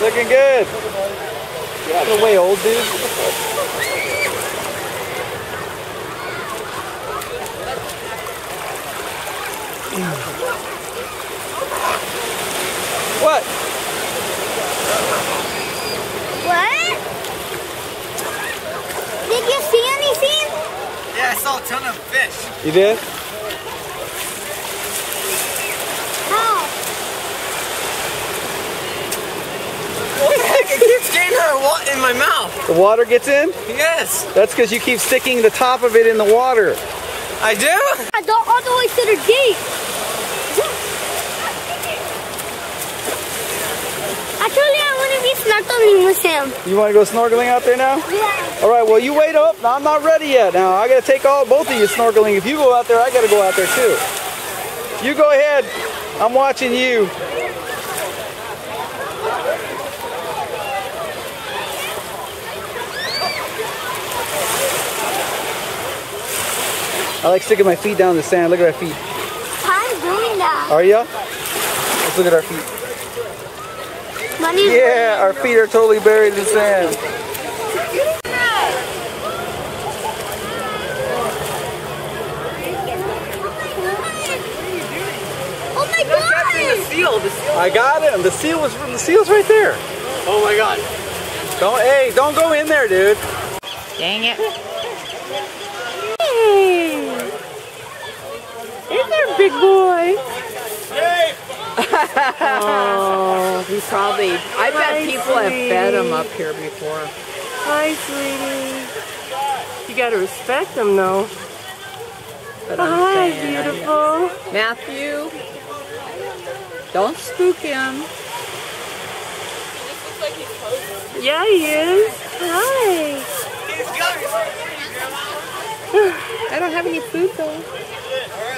Looking good. Get out of the way, old dude. What? What? Did you see anything? Yeah, I saw a ton of fish. You did? How? What the heck? It keeps getting in my mouth. The water gets in? Yes. That's because you keep sticking the top of it in the water. I do? I go all the way to the gate. Actually, I want to be snorkeling with him. You want to go snorkeling out there now? Yeah. All right, well, you wait up. Now, I'm not ready yet. Now, I got to take both of you snorkeling. If you go out there, I got to go out there too. You go ahead. I'm watching you. I like sticking my feet down in the sand. Look at our feet. I'm doing that. Are ya? Let's look at our feet. Money's Yeah, our feet are totally buried in the sand. Oh my god! The seal. I got him. The seal's right there. Oh my god. Don't go in there, dude. Dang it. Hey! Is there a big boy? Oh, he probably, I bet people have fed him up here before. Hi, sweetie. You gotta respect him, though. But I'm Hi, saying, beautiful. Matthew, don't spook him. Yeah, he is. Hi. I don't have any food though.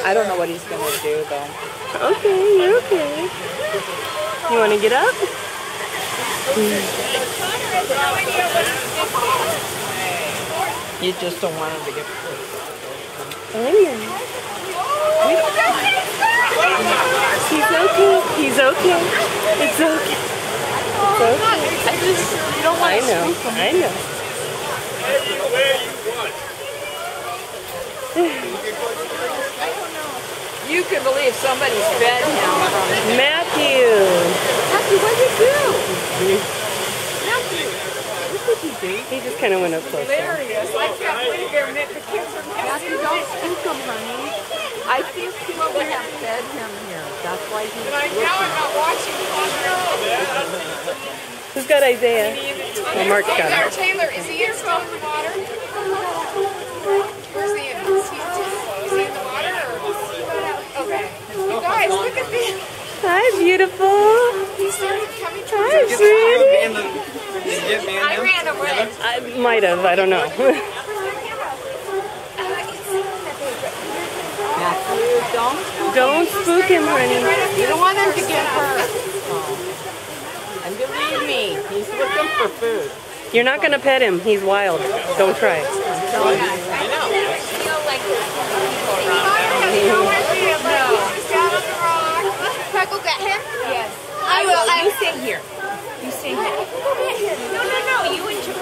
I don't know what he's gonna do though. Okay, you're okay. You wanna get up? You just don't want him to get food. I know. He's okay. He's okay. It's okay. It's okay. You don't want I know. I know. You can believe somebody's fed him from Matthew. Matthew, what did you do? Matthew, what did he do? He just kind of went up close. Hilarious. I can't believe the kids are Matthew, don't spook him, honey. I think people have fed him here. That's why he's looking. Now I'm not watching. Who's got Isaiah? Oh, Mark's got him. Taylor, is he in still in the water? Where's he in? Is he in the water or? Okay. You guys, look at this. Hi, beautiful. He started coming Hi, towards us. sweetie. I ran away. I might have. I don't know. Matthew, Don't spook him, honey. You don't want him to get hurt. And believe me, he's looking for food. You're not gonna pet him. He's wild. Don't try. I know. Can I go get him? Yes. I will. You stay here. You stay here. No. You and Joe.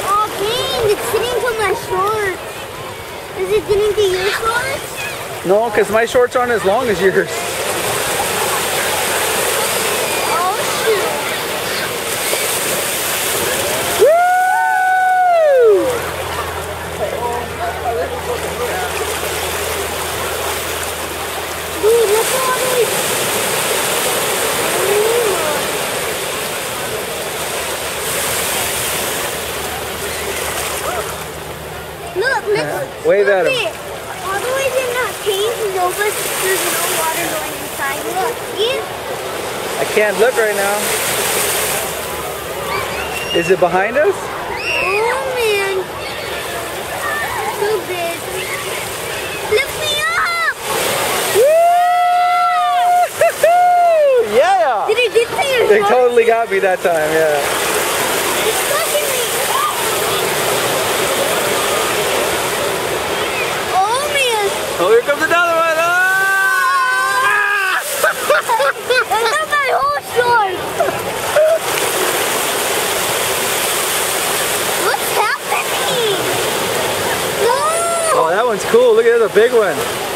Oh, dang. It's sitting to my shorts. Is it getting to your shorts? No, because my shorts aren't as long as yours. Oh, shoot. Dude, look at all these. Look, Wave at him. Look it. All the way in that cave is over. There's no water going inside. Look, see? I can't look right now. Is it behind us? Oh man. So big. Lift me up! Woo! Yeah! Did it get to your They shorts? totally got me that time, yeah. It's touching me. Oh man. Oh, here comes another one! Ah! I got my whole one's cool. Look at that, a big one.